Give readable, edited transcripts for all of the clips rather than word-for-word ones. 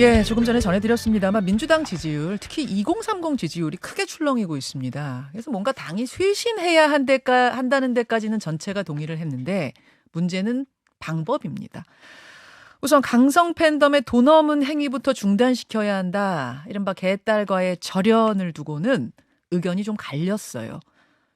예, 조금 전에 전해드렸습니다만 민주당 지지율, 특히 2030 지지율이 크게 출렁이고 있습니다. 그래서 뭔가 당이 쇄신해야 한다는 데까지는 전체가 동의를 했는데 문제는 방법입니다. 우선 강성 팬덤의 돈 없는 행위부터 중단시켜야 한다. 이른바 개딸과의 절연을 두고는 의견이 좀 갈렸어요.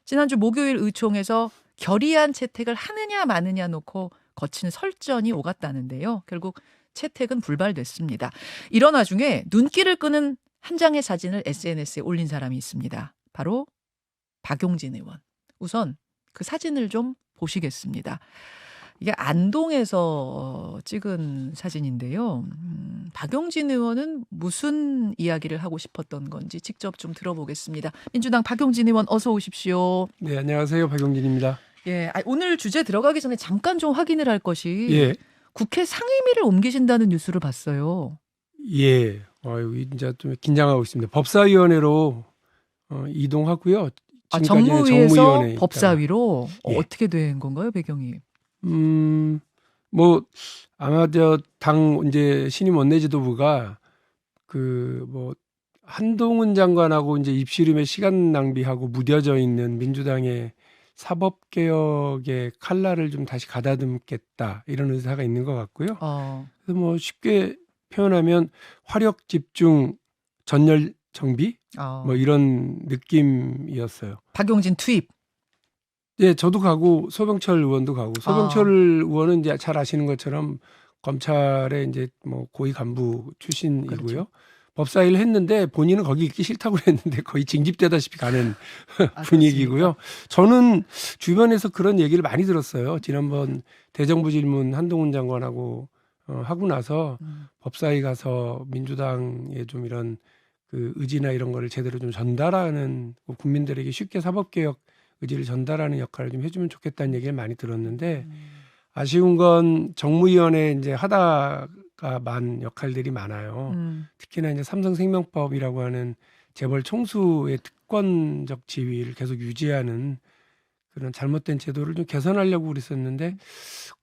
지난주 목요일 의총에서 결의안 채택을 하느냐 마느냐 놓고 거친 설전이 오갔다는데요. 결국 채택은 불발됐습니다. 이런 와중에 눈길을 끄는 한 장의 사진을 SNS에 올린 사람이 있습니다. 바로 박용진 의원. 우선 그 사진을 좀 보시겠습니다. 이게 안동에서 찍은 사진인데요. 박용진 의원은 무슨 이야기를 하고 싶었던 건지 직접 좀 들어보겠습니다. 민주당 박용진 의원 어서 오십시오. 네, 안녕하세요. 박용진입니다. 예, 오늘 주제 들어가기 전에 잠깐 좀 확인을 할 것이 예. 국회 상임위를 옮기신다는 뉴스를 봤어요. 예. 이제 좀 긴장하고 있습니다. 법사위원회로 이동하고요. 지금까지는 정무위에서 정무위원회 법사위로 예. 어떻게 된 건가요, 배경이? 뭐 아마 당 이제 신임 원내지도부가 한동훈 장관하고 이제 입씨름에 시간 낭비하고 무뎌져 있는 민주당의 사법개혁의 칼날을 좀 다시 가다듬겠다 이런 의사가 있는 것 같고요. 그래서 뭐 쉽게 표현하면 화력 집중 전열 정비 뭐 이런 느낌이었어요. 박용진 투입. 예, 저도 가고 소병철 의원도 가고 소병철 의원은 이제 잘 아시는 것처럼 검찰의 이제 뭐 고위 간부 출신이고요. 그렇죠. 법사위를 했는데 본인은 거기 있기 싫다고 그랬는데 거의 징집되다시피 가는 분위기고요. 저는 주변에서 그런 얘기를 많이 들었어요. 지난번 대정부 질문 한동훈 장관하고 하고 나서 법사위 가서 민주당의 좀 이런 그 의지나 이런 거를 제대로 좀 전달하는, 국민들에게 쉽게 사법개혁 의지를 전달하는 역할을 좀 해주면 좋겠다는 얘기를 많이 들었는데 아쉬운 건 정무위원회 이제 하다가 만 역할들이 많아요. 특히나 이제 삼성생명법이라고 하는 재벌 총수의 특권적 지위를 계속 유지하는 그런 잘못된 제도를 좀 개선하려고 그랬었는데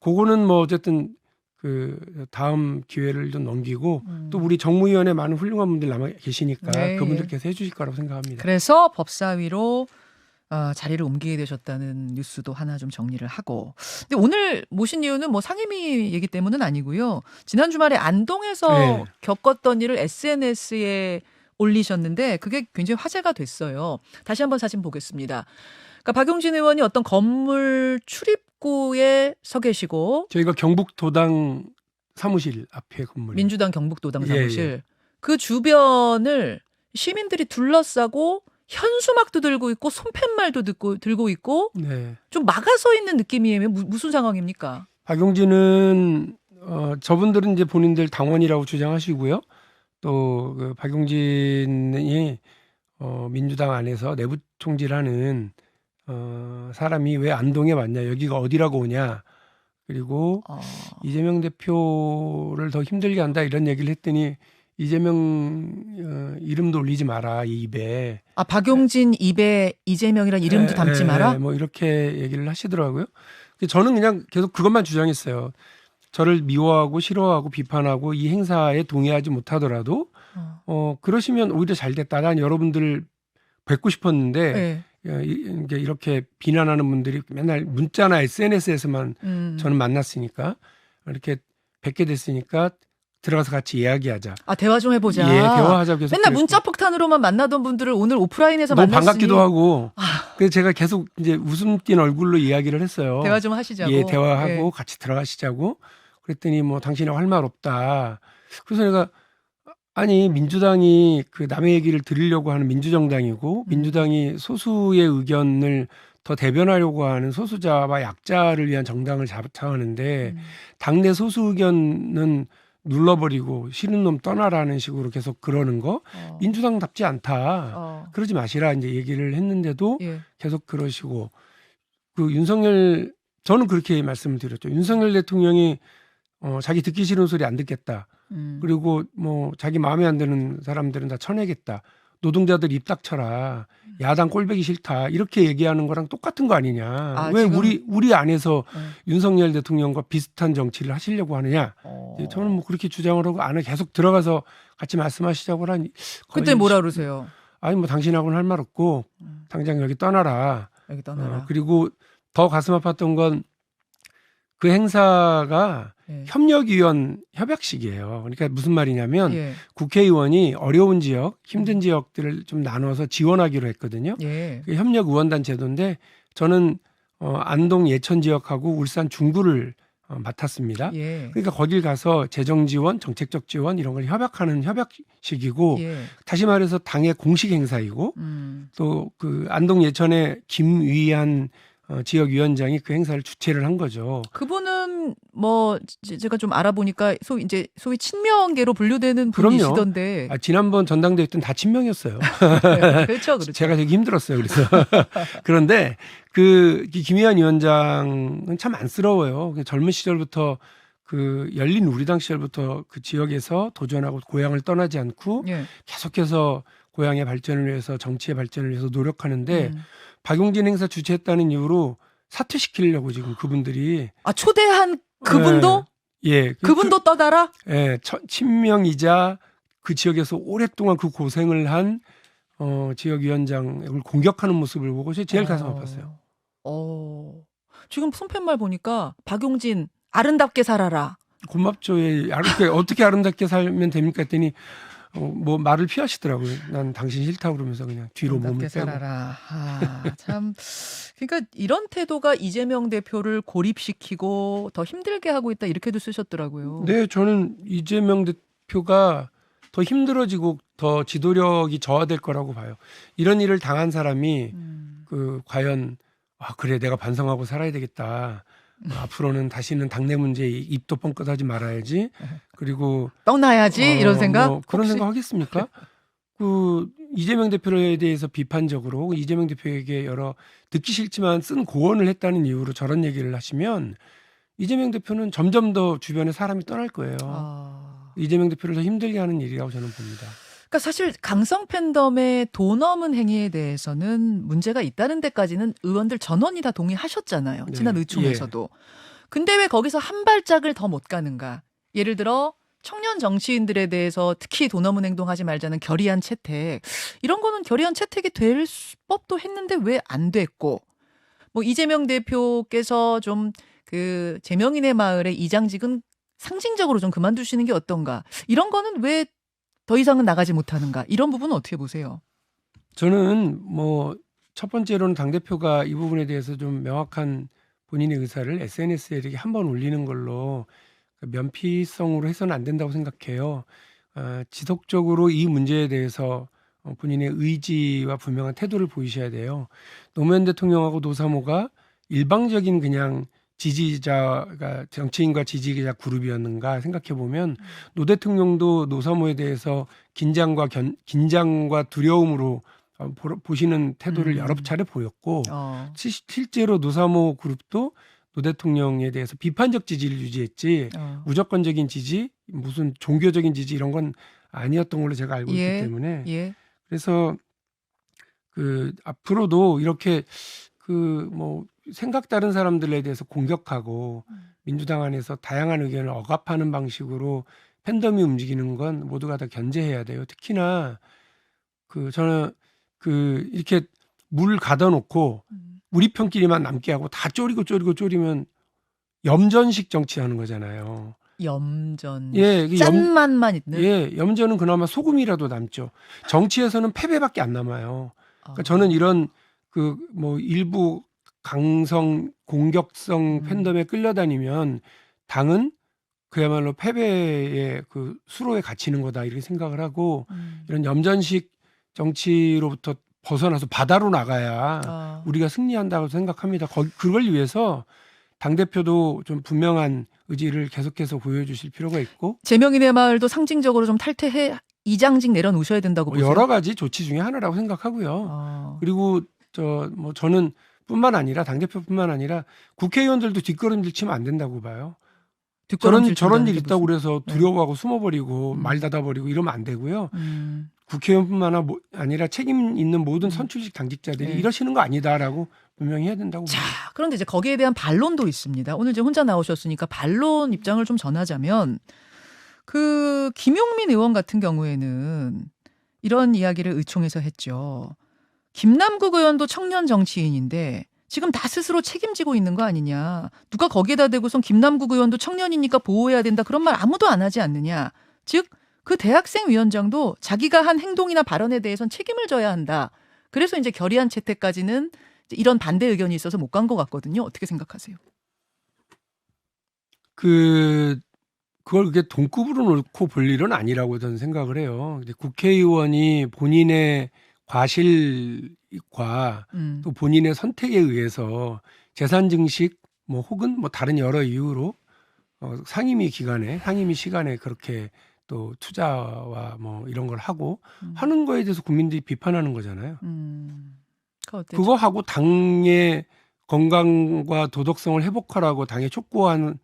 그거는 뭐 어쨌든 그 다음 기회를 좀 넘기고 또 우리 정무위원회 많은 훌륭한 분들 남아 계시니까 네. 그분들께서 해주실 거라고 생각합니다. 그래서 법사위로 자리를 옮기게 되셨다는 뉴스도 하나 좀 정리를 하고. 근데 오늘 모신 이유는 뭐 상임위 얘기 때문은 아니고요. 지난 주말에 안동에서 네. 겪었던 일을 SNS에 올리셨는데 그게 굉장히 화제가 됐어요. 다시 한번 사진 보겠습니다. 그러니까 박용진 의원이 어떤 건물 출입구에 서 계시고 저희가 경북도당 사무실 앞에 건물. 민주당 경북도당 예, 사무실 예. 그 주변을 시민들이 둘러싸고 현수막도 들고 있고 손팻말도 들고 있고 네. 좀 막아서 있는 느낌이에요. 무슨 상황입니까? 박용진은 저분들은 이제 본인들 당원이라고 주장하시고요. 또 그 박용진이 민주당 안에서 내부 총질하는 사람이 왜 안동에 왔냐, 여기가 어디라고 오냐, 그리고 이재명 대표를 더 힘들게 한다 이런 얘기를 했더니 이재명 이름도 올리지 마라 이 입에. 박용진 입에 이재명이란 이름도 담지 마라? 뭐 이렇게 얘기를 하시더라고요. 저는 그냥 계속 그것만 주장했어요. 저를 미워하고 싫어하고 비판하고 이 행사에 동의하지 못하더라도 그러시면 오히려 잘 됐다. 난 여러분들 뵙고 싶었는데 이렇게 비난하는 분들이 맨날 문자나 SNS에서만 저는 만났으니까 이렇게 뵙게 됐으니까 들어가서 같이 이야기하자. 대화 좀 해보자. 예, 대화하자. 계속 맨날 문자 폭탄으로만 만나던 분들을 오늘 오프라인에서 너무 만났으니 반갑기도 하고. 그래서 제가 계속 이제 웃음 띤 얼굴로 이야기를 했어요. 대화 좀 하시자고. 예, 대화하고 같이 들어가시자고. 그랬더니 뭐 당신이 할 말 없다. 그래서 내가 아니 민주당이 그 남의 얘기를 들으려고 하는 민주정당이고 민주당이 소수의 의견을 더 대변하려고 하는 소수자와 약자를 위한 정당을 자처하는데 당내 소수 의견은 눌러버리고 싫은 놈 떠나라는 식으로 계속 그러는 거 민주당답지 않다. 그러지 마시라 이제 얘기를 했는데도 계속 그러시고 그 윤석열 저는 그렇게 말씀을 드렸죠. 윤석열 대통령이 자기 듣기 싫은 소리 안 듣겠다. 그리고 뭐 자기 마음에 안 드는 사람들은 다 쳐내겠다. 노동자들 입 닥쳐라. 야당 꼴보기 싫다. 이렇게 얘기하는 거랑 똑같은 거 아니냐. 아, 왜 지금- 우리 안에서 네. 윤석열 대통령과 비슷한 정치를 하시려고 하느냐. 저는 뭐 그렇게 주장을 하고 안에 계속 들어가서 같이 말씀하시자고 하니 그때 뭐라 그러세요? 아니 뭐 당신하고는 할 말 없고 당장 여기 떠나라. 여기 떠나라. 그리고 더 가슴 아팠던 건 그 행사가 예. 협력위원 협약식이에요. 그러니까 무슨 말이냐면 예. 국회의원이 어려운 지역, 힘든 지역들을 좀 나눠서 지원하기로 했거든요. 예. 그 협력의원단 제도인데 저는 안동 예천 지역하고 울산 중구를 맡았습니다. 예. 그러니까 거길 가서 재정 지원, 정책적 지원 이런 걸 협약하는 협약식이고 예. 다시 말해서 당의 공식 행사이고 또 그 안동 예천의 김위한 지역위원장이 그 행사를 주최를 한 거죠. 그분은 뭐 제가 좀 알아보니까 소위 친명계로 분류되는 그럼요. 분이시던데. 지난번 전당대회 때는 다 친명이었어요. 네, 그렇죠, 그렇죠. 제가 되게 힘들었어요. 그래서 그런데 그 김위한 위원장은 참 안쓰러워요. 젊은 시절부터 그 열린 우리당 시절부터 그 지역에서 도전하고 고향을 떠나지 않고 예. 계속해서 고향의 발전을 위해서 정치의 발전을 위해서 노력하는데 음. 박용진 행사 주최했다는 이유로 사퇴시키려고 지금 그분들이 아, 초대한 그분도 예, 그분도 떠나라? 예, 친명이자 그 지역에서 오랫동안 그 고생을 한 지역위원장을 공격하는 모습을 보고 제일 가슴 아팠어요. 지금 손팻말 보니까 박용진 아름답게 살아라. 고맙죠. 예, 어떻게 아름답게 살면 됩니까 했더니 뭐 말을 피하시더라고요. 난 당신 싫다 그러면서 그냥 뒤로 몸을 아름답게 빼고. 살아라. 참. 그러니까 이런 태도가 이재명 대표를 고립시키고 더 힘들게 하고 있다 이렇게도 쓰셨더라고요. 네, 저는 이재명 대표가 더 힘들어지고 더 지도력이 저하될 거라고 봐요. 이런 일을 당한 사람이 그 과연 그래 내가 반성하고 살아야 되겠다. 앞으로는 다시는 당내 문제에 입도 뻥끗하지 말아야지. 그리고 떠나야지 이런 생각? 뭐 그런 혹시? 생각 하겠습니까? 그 이재명 대표에 대해서 비판적으로 이재명 대표에게 여러 듣기 싫지만 쓴 고언을 했다는 이유로 저런 얘기를 하시면 이재명 대표는 점점 더 주변에 사람이 떠날 거예요. 이재명 대표를 더 힘들게 하는 일이라고 저는 봅니다. 그러니까 사실 강성 팬덤의 돈 넘은 행위에 대해서는 문제가 있다는 데까지는 의원들 전원이 다 동의하셨잖아요. 네. 지난 의총에서도. 근데 왜 거기서 한 발짝을 더 못 가는가? 예를 들어 청년 정치인들에 대해서 특히 돈 넘은 행동하지 말자는 결의안 채택. 이런 거는 결의안 채택이 될 법도 했는데 왜 안 됐고. 뭐 이재명 대표께서 좀 그 제명인의 마을의 이장직은 상징적으로 좀 그만두시는 게 어떤가. 이런 거는 왜 더 이상은 나가지 못하는가. 이런 부분은 어떻게 보세요? 저는 뭐 첫 번째로는 당대표가 이 부분에 대해서 좀 명확한 본인의 의사를 SNS에 이렇게 한번 올리는 걸로 면피성으로 해서는 안 된다고 생각해요. 지속적으로 이 문제에 대해서 본인의 의지와 분명한 태도를 보이셔야 돼요. 노무현 대통령하고 노사모가 일방적인 그냥 지지자가 정치인과 지지자 그룹이었는가 생각해 보면 노 대통령도 노사모에 대해서 긴장과 두려움으로 보시는 태도를 여러 차례 보였고 실제로 노사모 그룹도 노 대통령에 대해서 비판적 지지를 유지했지 무조건적인 지지, 무슨 종교적인 지지 이런 건 아니었던 걸로 제가 알고 있기 때문에 그래서 그 앞으로도 이렇게 그 뭐 생각 다른 사람들에 대해서 공격하고 민주당 안에서 다양한 의견을 억압하는 방식으로 팬덤이 움직이는 건 모두가 다 견제해야 돼요. 특히나 그 저는 그 이렇게 물 가둬 놓고 우리 편끼리만 남게 하고 다 쪼리면 염전식 정치하는 거잖아요. 염전. 예, 짠맛만 있는. 예, 염전은 그나마 소금이라도 남죠. 정치에서는 패배밖에 안 남아요. 그러니까 저는 이런 그 뭐 일부 강성 공격성 팬덤에 끌려다니면 당은 그야말로 패배의 그 수로에 갇히는 거다 이렇게 생각을 하고 이런 염전식 정치로부터 벗어나서 바다로 나가야 우리가 승리한다고 생각합니다. 그걸 위해서 당대표도 좀 분명한 의지를 계속해서 보여주실 필요가 있고 제명인의 마을도 상징적으로 좀 탈퇴해 이장직 내려놓으셔야 된다고 보세요? 여러 가지 조치 중에 하나라고 생각하고요. 그리고 저는 뿐만 아니라 당대표뿐만 아니라 국회의원들도 뒷걸음질 치면 안 된다고 봐요. 저런 일 있다고 그래서 두려워하고 숨어버리고 말 닫아버리고 이러면 안 되고요. 국회의원뿐만 아니라 책임 있는 모든 선출직 당직자들이 네. 이러시는 거 아니다라고 분명히 해야 된다고 자, 봅니다. 그런데 이제 거기에 대한 반론도 있습니다. 오늘 이제 혼자 나오셨으니까 반론 입장을 좀 전하자면 그 김용민 의원 같은 경우에는 이런 이야기를 의총에서 했죠. 김남국 의원도 청년 정치인인데 지금 다 스스로 책임지고 있는 거 아니냐. 누가 거기에다 대고선 김남국 의원도 청년이니까 보호해야 된다. 그런 말 아무도 안 하지 않느냐. 즉, 그 대학생 위원장도 자기가 한 행동이나 발언에 대해선 책임을 져야 한다. 그래서 이제 결의안 채택까지는 이런 반대 의견이 있어서 못 간 것 같거든요. 어떻게 생각하세요? 그걸 그게 동급으로 놓고 볼 일은 아니라고 저는 생각을 해요. 근데 국회의원이 본인의 과실과 또 본인의 선택에 의해서 재산 증식 뭐 혹은 뭐 다른 여러 이유로 상임위 시간에 그렇게 또 투자와 뭐 이런 걸 하고 하는 거에 대해서 국민들이 비판하는 거잖아요. 그거 하고 당의 건강과 도덕성을 회복하라고 당에 촉구하는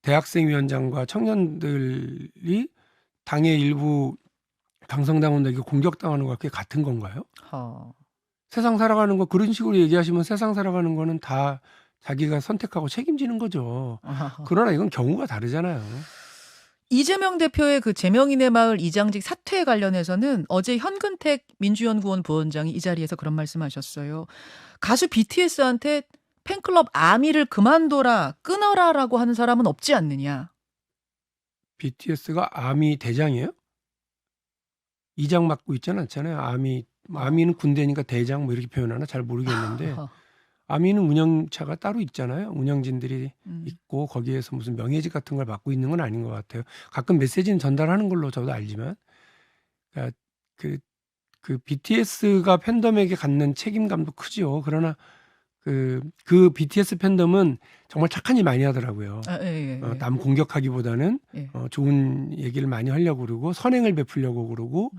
대학생 위원장과 청년들이 당의 일부 당선당원들에게 공격당하는 거와 그게 같은 건가요? 세상 살아가는 거 그런 식으로 얘기하시면 세상 살아가는 거는 다 자기가 선택하고 책임지는 거죠. 그러나 이건 경우가 다르잖아요. 이재명 대표의 그 재명인의 마을 이장직 사퇴에 관련해서는 어제 현근택 민주연구원 부원장이 이 자리에서 그런 말씀하셨어요. 가수 BTS한테 팬클럽 아미를 그만둬라, 끊어라라고 하는 사람은 없지 않느냐. BTS가 아미 대장이에요? 이장 맡고 있지는 않잖아요. 아미는 군대니까 대장 뭐 이렇게 표현하나 잘 모르겠는데 아미는 운영차가 따로 있잖아요. 운영진들이 있고 거기에서 무슨 명예직 같은 걸 맡고 있는 건 아닌 것 같아요. 가끔 메시지는 전달하는 걸로 저도 알지만 그러니까 그 BTS가 팬덤에게 갖는 책임감도 크죠. 그러나 그 BTS 팬덤은 정말 착한 일 많이 하더라고요. 남 공격하기보다는 좋은 얘기를 많이 하려고 그러고 선행을 베풀려고 그러고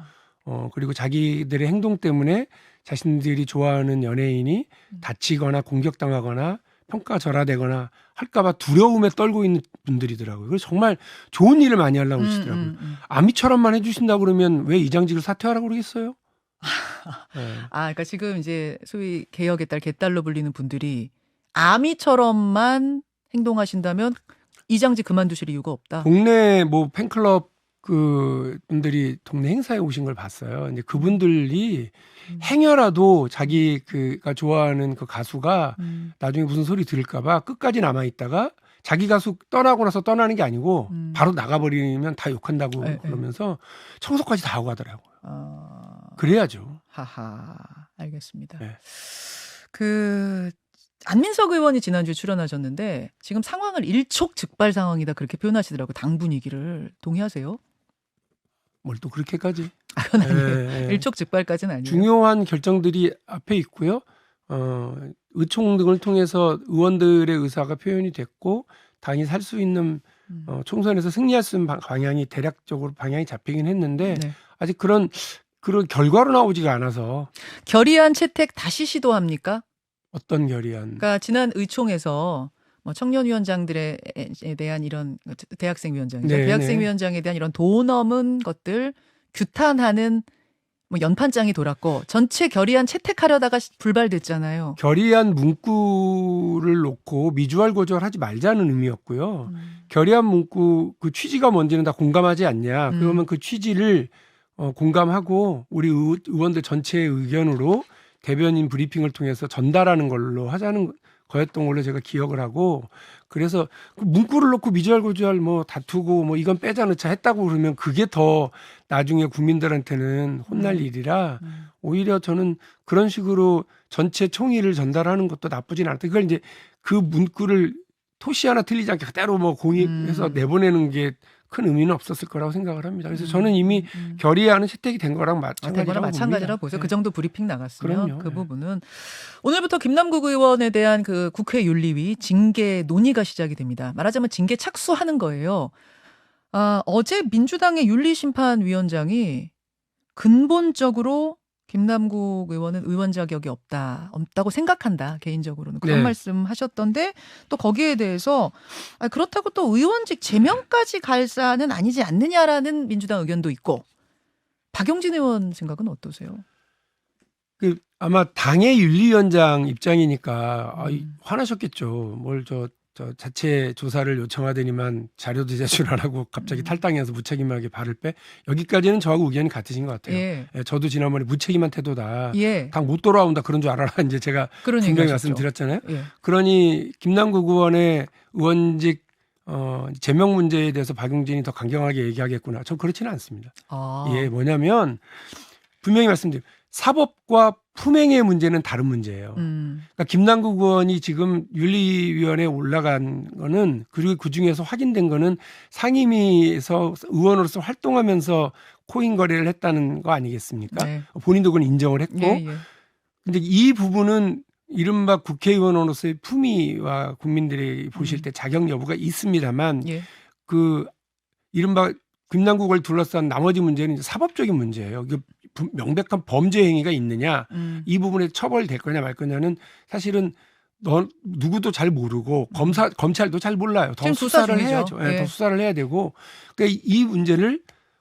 그리고 자기들의 행동 때문에 자신들이 좋아하는 연예인이 다치거나 공격당하거나 평가절하되거나 할까봐 두려움에 떨고 있는 분들이더라고요. 그래서 정말 좋은 일을 많이 하려고 그러시더라고요. 아미처럼만 해주신다고 그러면 왜 이장직을 사퇴하라고 그러겠어요? 네. 그러니까 지금 이제 소위 개혁의 딸, 개딸로 불리는 분들이 아미처럼만 행동하신다면 이장직 그만두실 이유가 없다. 동네 뭐 팬클럽 그 분들이 동네 행사에 오신 걸 봤어요. 이제 그분들이 행여라도 자기가 좋아하는 그 가수가 나중에 무슨 소리 들을까봐 끝까지 남아 있다가 자기 가수 떠나고 나서 떠나는 게 아니고 바로 나가버리면 다 욕한다고 그러면서 청소까지 다 하고 가더라고요. 그래야죠. 하하, 알겠습니다. 네. 안민석 의원이 지난주에 출연하셨는데 지금 상황을 일촉즉발 상황이다 그렇게 표현하시더라고요. 당 분위기를. 동의하세요? 뭘 또 그렇게까지. 그건 아니에요. 일촉즉발까지는 아니에요. 중요한 결정들이 앞에 있고요. 의총 등을 통해서 의원들의 의사가 표현이 됐고 당이 살 수 있는 총선에서 승리할 수 있는 방향이 대략적으로 방향이 잡히긴 했는데 아직 그런 결과로 나오지가 않아서. 결의안 채택 다시 시도합니까? 어떤 결의안? 그러니까 지난 의총에서 뭐 청년위원장들에 대한 이런 대학생 위원장이죠. 대학생 위원장에 대한 이런 도 넘은 것들 규탄하는 뭐 연판장이 돌았고 전체 결의안 채택하려다가 불발됐잖아요. 결의안 문구를 놓고 미주알고주알하지 말자는 의미였고요. 결의안 문구 그 취지가 뭔지는 다 공감하지 않냐. 그러면 그 취지를 공감하고 우리 의원들 전체의 의견으로 대변인 브리핑을 통해서 전달하는 걸로 하자는 거였던 걸로 제가 기억을 하고 그래서 그 문구를 놓고 미주알고주알 뭐 다투고 뭐 이건 빼자 넣자 했다고 그러면 그게 더 나중에 국민들한테는 혼날 일이라 오히려 저는 그런 식으로 전체 총의를 전달하는 것도 나쁘진 않다. 그걸 이제 그 문구를 토시 하나 틀리지 않게 그대로 뭐 공익해서 내보내는 게 큰 의미는 없었을 거라고 생각을 합니다. 그래서 저는 이미 결의안은 채택이 된 거랑 마찬가지라고 보죠. 그 정도 브리핑 나갔으면 그럼요. 그 부분은 오늘부터 김남국 의원에 대한 그 국회 윤리위 징계 논의가 시작이 됩니다. 말하자면 징계 착수하는 거예요. 어제 민주당의 윤리심판위원장이 근본적으로 김남국 의원은 의원 자격이 없다고 생각한다. 개인적으로는 그런 말씀하셨던데 또 거기에 대해서 그렇다고 또 의원직 제명까지 갈 사안은 아니지 않느냐라는 민주당 의견도 있고 박용진 의원 생각은 어떠세요? 아마 당의 윤리위원장 입장이니까 화나셨겠죠. 뭘 저 자체 조사를 요청하더니만 자료도 제출 안 하고 갑자기 탈당해서 무책임하게 발을 빼. 여기까지는 저하고 의견이 같으신 것 같아요. 예. 예, 저도 지난번에 무책임한 태도다. 예. 당 못 돌아온다 그런 줄 알아라. 이제 제가 그런 분명히 얘기하셨죠. 말씀드렸잖아요. 예. 그러니 김남국 의원의 의원직 제명 문제에 대해서 박용진이 더 강경하게 얘기하겠구나. 전 그렇지는 않습니다. 예, 뭐냐면 분명히 말씀드려요. 사법과 품행의 문제는 다른 문제예요. 그러니까 김남국 의원이 지금 윤리위원회에 올라간 거는, 그리고 그중에서 확인된 거는 상임위에서 의원으로서 활동하면서 코인 거래를 했다는 거 아니겠습니까? 네. 본인도 그건 인정을 했고. 예, 예. 근데 이 부분은 이른바 국회의원으로서의 품위와 국민들이 보실 때 자격 여부가 있습니다만 예. 그 이른바 김남국을 둘러싼 나머지 문제는 이제 사법적인 문제예요. 이게 명백한 범죄 행위가 있느냐, 이 부분에 처벌될 거냐 말 거냐는 사실은 누구도 잘 모르고 검찰도 잘 몰라요. 더 지금 수사 수사를 중이죠. 해야죠. 예. 더 수사를 해야 되고, 그러니까 이 문제를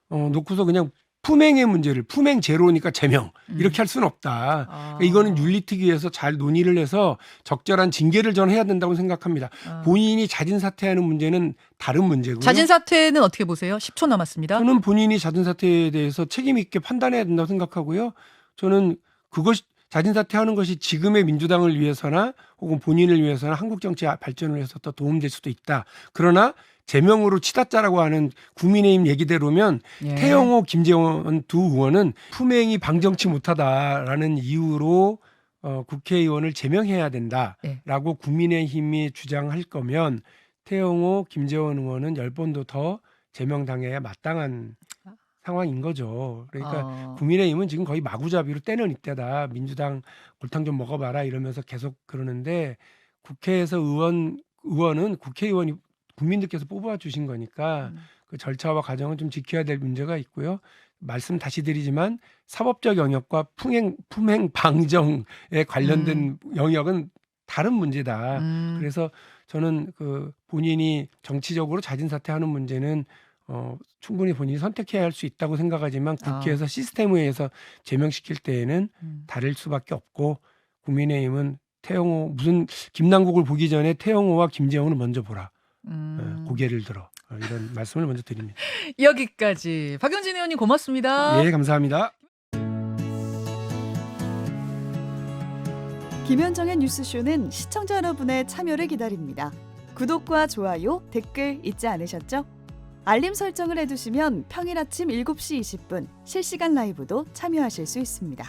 놓고서 그냥 품행의 문제를, 품행 제로니까 제명 이렇게 할 수는 없다. 그러니까 이거는 윤리특위에서 잘 논의를 해서 적절한 징계를 저는 해야 된다고 생각합니다. 본인이 자진 사퇴하는 문제는 다른 문제고요. 자진 사퇴는 어떻게 보세요? 10초 남았습니다. 저는 본인이 자진 사퇴에 대해서 책임 있게 판단해야 된다고 생각하고요. 저는 그것이 자진 사퇴하는 것이 지금의 민주당을 위해서나 혹은 본인을 위해서나 한국 정치 발전을 위해서 더 도움될 수도 있다. 그러나 제명으로 치닫자라고 하는 국민의힘 얘기대로면 예. 태영호, 김재원 두 의원은 품행이 방정치 못하다라는 이유로 국회의원을 제명해야 된다라고 국민의힘이 주장할 거면 태영호, 김재원 의원은 10번도 더 제명당해야 마땅한 상황인 거죠. 그러니까 국민의힘은 지금 거의 마구잡이로 때는 이때다. 민주당 골탕 좀 먹어봐라 이러면서 계속 그러는데, 국회에서 의원은 국회의원이 국민들께서 뽑아주신 거니까 그 절차와 과정은 좀 지켜야 될 문제가 있고요. 말씀 다시 드리지만 사법적 영역과 품행 방정에 관련된 영역은 다른 문제다. 그래서 저는 그 본인이 정치적으로 자진 사퇴하는 문제는 충분히 본인이 선택해야 할 수 있다고 생각하지만 국회에서 시스템에 의해서 제명시킬 때에는 다를 수밖에 없고, 국민의힘은 태영호, 무슨 김남국을 보기 전에 태영호와 김재원을 먼저 보라. 고개를 들어. 이런 말씀을 먼저 드립니다. 여기까지 박용진 의원님 고맙습니다. 예, 감사합니다. 김현정의 뉴스쇼는 시청자 여러분의 참여를 기다립니다. 구독과 좋아요, 댓글 잊지 않으셨죠? 알림 설정을 해두시면 평일 아침 7시 20분 실시간 라이브도 참여하실 수 있습니다.